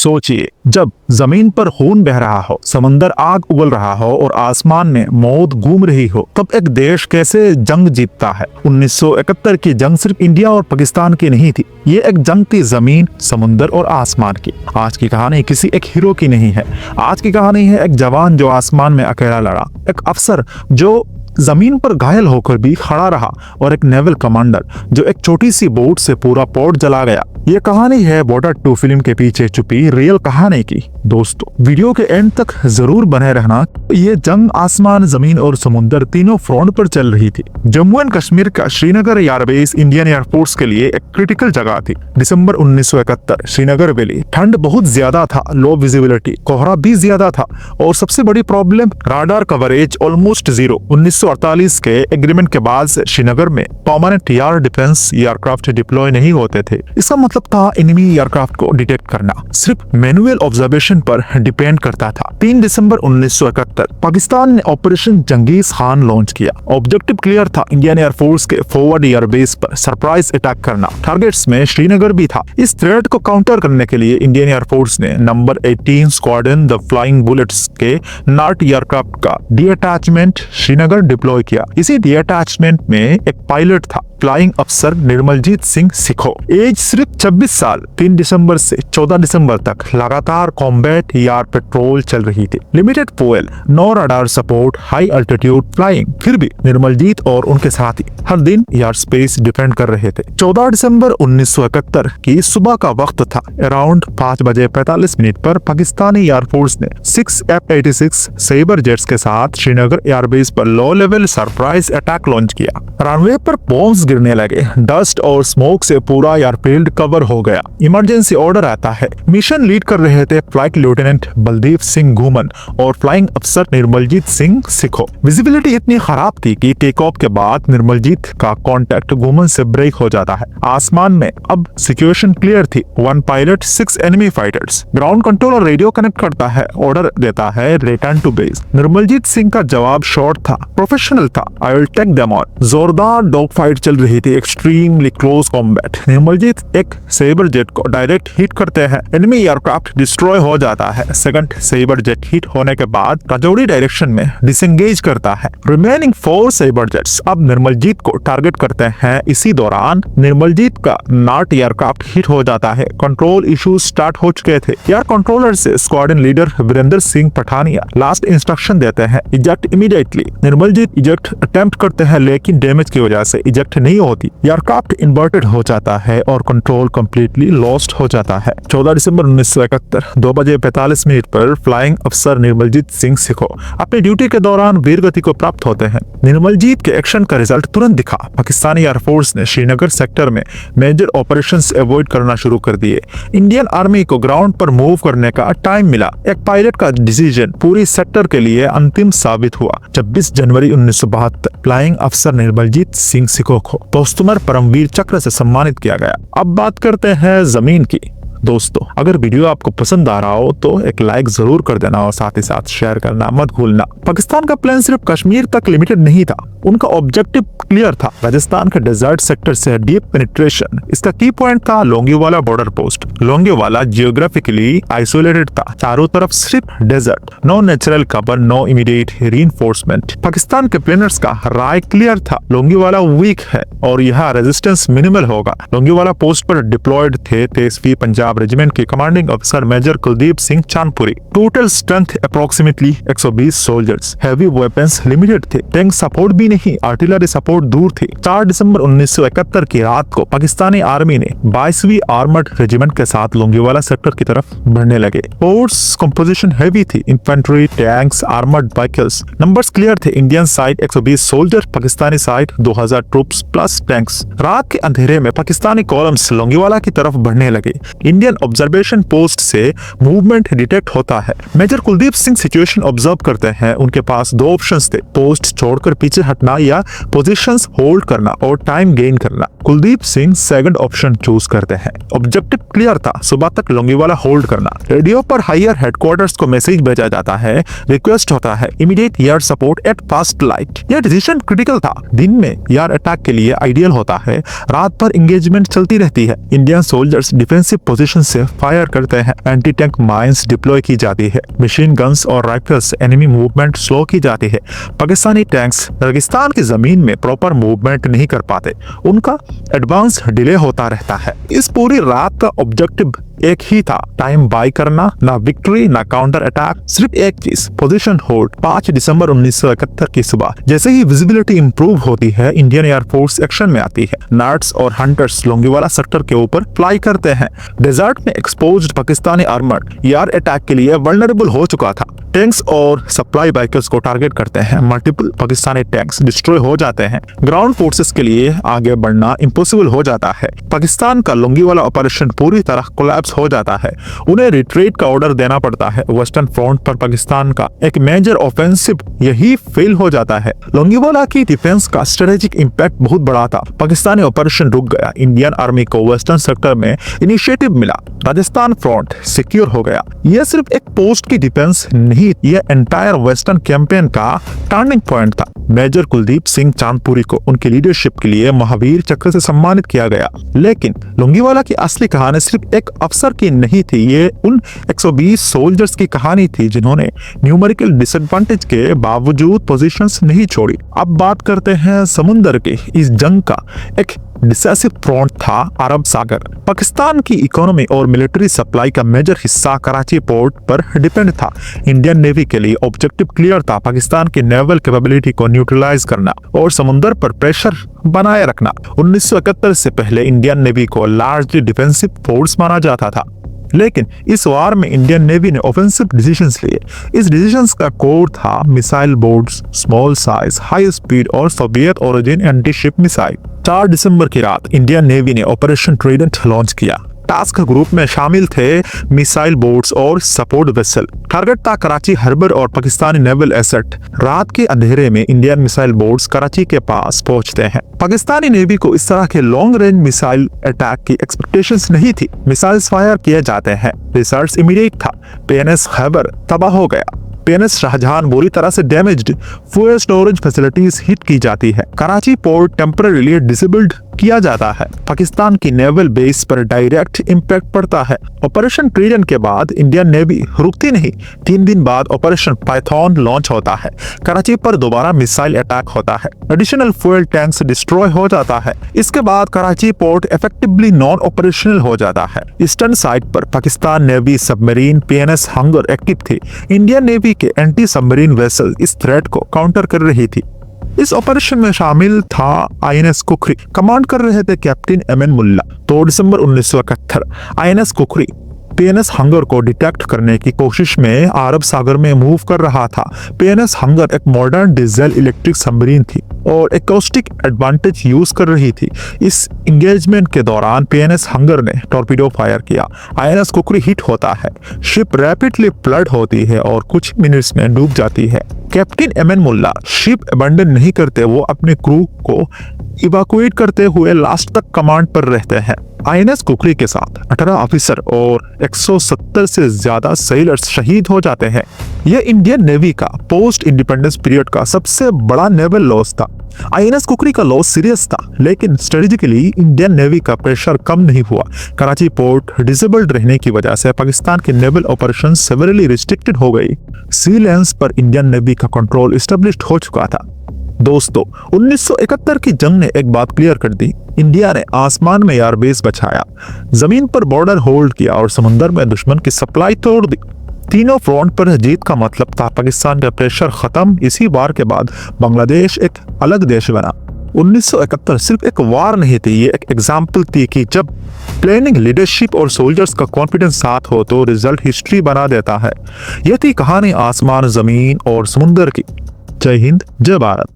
सोचिए, जब जमीन पर खून बह रहा हो, समंदर आग उगल रहा हो और आसमान में मौत घूम रही हो, तब एक देश कैसे जंग जीतता है। 1971 की जंग सिर्फ इंडिया और पाकिस्तान की नहीं थी, ये एक जंग थी जमीन, समुंदर और आसमान की। आज की कहानी किसी एक हीरो की नहीं है, आज की कहानी है एक जवान जो आसमान में अकेला लड़ा, एक अफसर जो जमीन पर घायल होकर भी खड़ा रहा और एक नेवल कमांडर जो एक छोटी सी बोट से पूरा पोर्ट जला गया। ये कहानी है बॉर्डर 2 फिल्म के पीछे छुपी रियल कहानी की। दोस्तों, वीडियो के एंड तक जरूर बने रहना। ये जंग आसमान, जमीन और समुंदर तीनों फ्रंट पर चल रही थी। जम्मू एंड कश्मीर का श्रीनगर एयरबेस इंडियन एयरफोर्स के लिए एक क्रिटिकल जगह थी। दिसंबर 1971, श्रीनगर वैली, ठंड बहुत ज्यादा था, लो विजिबिलिटी, कोहरा भी ज्यादा था और सबसे बड़ी problem radar coverage almost zero. 1948 के एग्रीमेंट के बाद से श्रीनगर में permanent air defence aircraft deploy नहीं होते थे। इसका मतलब था एनिमी एयरक्राफ्ट को डिटेक्ट करना सिर्फ मैनुअल ऑब्जर्वेशन पर डिपेंड करता था। 3 दिसंबर 1971 पाकिस्तान ने ऑपरेशन जंगीज खान लॉन्च किया। ऑब्जेक्टिव क्लियर था, इंडियन एयरफोर्स के फॉरवर्ड एयरबेस पर सरप्राइज अटैक करना। टारगेट्स में श्रीनगर भी था। इस थ्रेट को काउंटर करने के लिए इंडियन एयरफोर्स ने number 18 squadron the flying bullets के नार्ट एयरक्राफ्ट का डीअटैचमेंट श्रीनगर डिप्लॉय किया। इसी डीअटैचमेंट में एक पायलट था, फ्लाइंग अफसर निर्मलजीत सिंह सिखो। एज सिर्फ 26 साल। 3 दिसंबर से 14 दिसंबर तक लगातार कॉम्बैट एयर पेट्रोल चल रही थी। Limited fuel, no radar support, high altitude flying. फिर भी निर्मलजीत और उनके साथी हर दिन एयर स्पेस डिफेंड कर रहे थे। 14 दिसंबर 1971 की सुबह का वक्त था। अराउंड 5 बजे 45 मिनट पर पाकिस्तानी एयरफोर्स ने 6 F-86 सेबर जेट्स के साथ श्रीनगर एयरबेस पर low level surprise attack launch किया। रनवे पर बॉम्ब्स गिरने लगे, डस्ट और स्मोक से पूरा एयरफील्ड कवर हो गया। इमरजेंसी ऑर्डर आता है। मिशन लीड कर रहे थे फ्लाइट लेफ्टिनेंट बलदीप सिंह घूमन और फ्लाइंग अफसर निर्मलजीत सिंह सिखो। विजिबिलिटी इतनी खराब थी कि टेक ऑफ के बाद निर्मलजीत का कांटेक्ट घूमन से ब्रेक हो जाता है। आसमान में अब सिचुएशन क्लियर थी। 1 pilot, 6 enemy fighters. Ground controller radio connect करता है, ऑर्डर देता है return to base. Nirmaljit Singh का जवाब शॉर्ट था, प्रोफेशनल था, I will take them on. जोरदार डॉग फाइट चल रही थी, एक्सट्रीमली क्लोज कॉम्बैट। निर्मलजीत एक सेबर जेट को डायरेक्ट हिट करते हैं, एनिमी एयरक्राफ्ट डिस्ट्रॉय हो जाता है। सेकंड सेबर जेट हिट होने के बाद राजौरी डायरेक्शन में डिसएंगेज करता है। रिमेनिंग 4 सेबर जेट्स अब निर्मलजीत को टारगेट करते हैं। इसी दौरान निर्मलजीत का नार्ट एयरक्राफ्ट हिट हो जाता है। कंट्रोल इश्यूज स्टार्ट हो चुके थे। एयर कंट्रोलर से squadron leader Virendra Singh Pathania last instruction देते हैं, eject immediately. Nirmaljit eject attempt करते हैं लेकिन डैमेज की वजह से इजेक्ट नहीं होती। एयरक्राफ्ट इन्वर्टेड हो जाता है और कंट्रोल कंप्लीटली लॉस्ट हो जाता है। 14 दिसंबर 1971 2 बजे 45 मिनट पर फ्लाइंग अफसर निर्मलजीत सिंह सिखो अपनी ड्यूटी के दौरान वीरगति को प्राप्त होते हैं। निर्मलजीत के एक्शन का रिजल्ट तुरंत दिखा। पाकिस्तानी एयरफोर्स ने श्रीनगर सेक्टर में मेजर ऑपरेशंस अवॉइड करना शुरू कर दिए। इंडियन आर्मी को ग्राउंड पर मूव करने का टाइम मिला। एक पायलट का डिसीजन पूरी सेक्टर के लिए अंतिम साबित हुआ। 26 जनवरी 1972 फ्लाइंग अफसर निर्मलजीत सिंह सिखो को पोस्टमर परमवीर चक्र से सम्मानित किया गया। अब बात करते हैं जमीन की। दोस्तों, अगर वीडियो आपको पसंद आ रहा हो तो एक लाइक जरूर कर देना और साथ ही साथ शेयर करना मत भूलना। पाकिस्तान का प्लान सिर्फ कश्मीर तक लिमिटेड नहीं था, उनका ऑब्जेक्टिव क्लियर था, राजस्थान के डेजर्ट सेक्टर से डीप पेनिट्रेशन। इसका की पॉइंट था Longewala border post. Longewala geographically isolated था, चारों तरफ सिर्फ desert, no natural cover, no immediate reinforcement. Pakistan के प्लानर्स का राय क्लियर था, लोंगेवाला वीक है और यहाँ रेजिस्टेंस मिनिमल होगा। लोंगेवाला पोस्ट पर डिप्लॉयड थे 23वीं पंजाब रेजिमेंट के कमांडिंग अफसर major Kuldip Singh Chandpuri. Total strength approximately 120 soldiers. Heavy weapons limited थे, टैंक सपोर्ट भी नहीं, आर्टिलरी सपोर्ट दूर थी। 4 दिसंबर 1971 की रात को पाकिस्तानी आर्मी ने 22वीं आर्मर्ड रेजिमेंट के साथ लोंगेवाला सेक्टर की तरफ बढ़ने लगे। फोर्स कंपोजिशन हैवी थी, infantry, tanks, armoured vehicles. Numbers clear थे, Indian side 120 soldier, Pakistani side 2000 troops plus tanks. रात के अंधेरे में पाकिस्तानी कॉलम्स लोंगेवाला की तरफ बढ़ने लगे। इंडियन ऑब्जर्वेशन पोस्ट से मूवमेंट डिटेक्ट होता है। Major Kuldip Singh situation observe करते हैं। उनके पास 2 ऑप्शंस थे, पोस्ट छोड़कर पीछे हटना या पोजीशंस होल्ड करना और टाइम गेन करना। Kuldeep Singh second option choose करते हैं। ऑब्जेक्टिव क्लियर था, सुबह तक लोंगेवाला होल्ड करना। रेडियो पर हायर हेडक्वार्टर्स को मैसेज भेजा जाता है, रिक्वेस्ट होता है immediate air support at first light. यह डिसीजन क्रिटिकल था। दिन में एयर अटैक के लिए आइडियल होता है, रात भर एंगेजमेंट चलती रहती है। Indian soldiers defensive position position से फायर करते हैं। एंटी टैंक माइंस डिप्लॉय की जाती है। मशीन गन्स और राइफल्स एनिमी मूवमेंट स्लो की जाती है। पाकिस्तानी टैंक्स रेगिस्तान की जमीन में प्रॉपर मूवमेंट नहीं कर पाते, उनका एडवांस डिले होता रहता है। इस पूरी रात का ऑब्जेक्टिव एक ही था, टाइम बाय करना, ना विक्ट्री ना काउंटर अटैक, सिर्फ एक चीज, पोजीशन होल्ड। 5 दिसंबर 1971 की सुबह जैसे ही विजिबिलिटी इंप्रूव होती है, इंडियन एयरफोर्स एक्शन में आती है। नर्स और हंटर्स लोंगीवाला सेक्टर के ऊपर फ्लाई करते हैं। डेजर्ट में exposed Pakistani armoured air attack के लिए वल्नरेबल हो चुका था। टैंक्स और सप्लाई बाइकर्स को टारगेट करते हैं। मल्टीपल पाकिस्तानी टैंक्स डिस्ट्रॉय हो जाते हैं। ग्राउंड फोर्सेस के लिए आगे बढ़ना इम्पॉसिबल हो जाता है। पाकिस्तान का लोंगीवाला ऑपरेशन पूरी तरह कोलैप्स हो जाता है। उन्हें रिट्रीट का ऑर्डर देना पड़ता है। वेस्टर्न फ्रंट पर पाकिस्तान का एक मेजर ऑफेंसिव यही फेल हो जाता है। लोंगीवाला की डिफेंस का स्ट्रेटेजिक इंपैक्ट बहुत बड़ा था। पाकिस्तानी ऑपरेशन रुक गया। इंडियन आर्मी को वेस्टर्न सेक्टर में इनिशिएटिव मिला। राजस्थान फ्रंट सिक्योर हो गया। यह सिर्फ एक पोस्ट की डिफेंस नहीं, यह एंटायर वेस्टर्न कैंपेन का टर्निंग पॉइंट था। मेजर कुलदीप सिंह चांदपुरी को उनकी लीडरशिप के लिए महावीर चक्र से सम्मानित किया गया। लेकिन लोंगीवाला की असली कहानी सिर्फ एक अफसर की नहीं थी, ये उन 120 सोल्जर्स की कहानी थी जिन्होंने न्यूमेरिकल डिसएडवांटेज के बावजूद पोजीशंस नहीं छोड़ी। अब बात करते हैं समुंदर की। इस जंग का एक डिसाइसिव फ्रंट था अरब सागर। पाकिस्तान की इकोनॉमी और मिलिट्री सप्लाई का मेजर हिस्सा कराची पोर्ट पर डिपेंड था। इंडियन नेवी के लिए ऑब्जेक्टिव क्लियर था, पाकिस्तान की नेवल कैपेबिलिटी को न्यूट्रलाइज करना और समुद्र पर प्रेशर बनाए रखना। 1971 से पहले इंडियन नेवी को लार्जली डिफेंसिव फोर्स माना जाता था, लेकिन इस वार में इंडियन नेवी ने ऑफेंसिव डिसीजंस लिए। इस डिसीजंस का कोर था missile boats, small size, high speed और Soviet origin anti ship missile. 4 दिसंबर की रात इंडियन नेवी ने ऑपरेशन ट्राइडेंट लॉन्च किया। टास्क ग्रुप में शामिल थे मिसाइल बोट्स और सपोर्ट वेसल। टारगेट था कराची हार्बर और पाकिस्तानी नेवल एसेट। रात के अंधेरे में इंडियन मिसाइल बोट्स कराची के पास पहुंचते हैं। पाकिस्तानी नेवी को इस तरह के लॉन्ग रेंज मिसाइल अटैक की एक्सपेक्टेशंस नहीं थी। मिसाइल्स फायर किए जाते हैं। रिजल्ट इमीडिएट था। PNS खैबर तबाह हो गया। PNS शाहजहां बुरी तरह से damaged. Fuel storage facilities hit की जाती है। कराची पोर्ट टेम्परेरीली डिसेबल्ड किया जाता है। पाकिस्तान की नेवल बेस पर डायरेक्ट इंपैक्ट पड़ता है। ऑपरेशन ट्राइडेंट के बाद इंडियन नेवी रुकती नहीं। 3 दिन बाद ऑपरेशन पाइथन लॉन्च होता है। कराची पर दोबारा मिसाइल अटैक होता है। एडिशनल फ्यूल टैंक्स डिस्ट्रॉय हो जाता है। इसके बाद Karachi port effectively non operational हो जाता है। ईस्टर्न साइड पर Pakistan navy submarine PNS hunger active थी। इंडियन नेवी के एंटी सबमरीन वेसल इस थ्रेट को काउंटर कर रही थी। इस ऑपरेशन में शामिल था INS कुकरी। कमांड कर रहे थे कैप्टन MN मुल्ला। 2 दिसंबर 1971 INS कुकरी PNS हंगर को डिटेक्ट करने की कोशिश में अरब सागर में मूव कर रहा था। PNS हंगर एक मॉडर्न डीजल इलेक्ट्रिक सबमरीन थी और एकॉस्टिक एडवांटेज यूज कर रही थी। इस एंगेजमेंट के दौरान PNS हंगर ने टॉर्पीडो फायर किया। INS कुकरी हिट होता है। शिप रैपिडली फ्लड होती है और कुछ मिनट्स में डूब जाती है। कैप्टन MN मुल्ला शिप अबंडन नहीं करते, वो अपने क्रू को इवैक्यूएट करते हुए लास्ट तक कमांड पर रहते हैं। INS कुकरी के साथ 18 ऑफिसर और 170 से ज्यादा सेलर्स शहीद हो जाते हैं। यह इंडियन नेवी का पोस्ट इंडिपेंडेंस पीरियड का सबसे बड़ा नेवल लॉस था। INS कुकरी का लॉस सीरियस था, लेकिन स्ट्रेटेजिकली इंडियन नेवी का प्रेशर कम नहीं हुआ। कराची पोर्ट डिसेबल्ड रहने की वजह से पाकिस्तान के नेवल ऑपरेशन सेवरली रिस्ट्रिक्टेड हो गई। सी लेंस पर इंडियन नेवी का कंट्रोल एस्टेब्लिश्ड हो चुका था। दोस्तों, 1971 की जंग ने एक बात क्लियर कर दी। इंडिया ने आसमान में एयरबेस बचाया, जमीन पर बॉर्डर होल्ड किया और समुद्र में दुश्मन की सप्लाई तोड़ दी। तीनों फ्रंट पर जीत का मतलब था पाकिस्तान का प्रेशर खत्म। इसी वार के बाद बांग्लादेश एक अलग देश बना। 1971 सिर्फ एक वार नहीं थी, ये एक एग्जाम्पल थी कि जब प्लानिंग, लीडरशिप और सोल्जर्स का कॉन्फिडेंस साथ हो तो रिजल्ट हिस्ट्री बना देता है। यह थी कहानी आसमान, जमीन और समुद्र की। जय हिंद, जय भारत।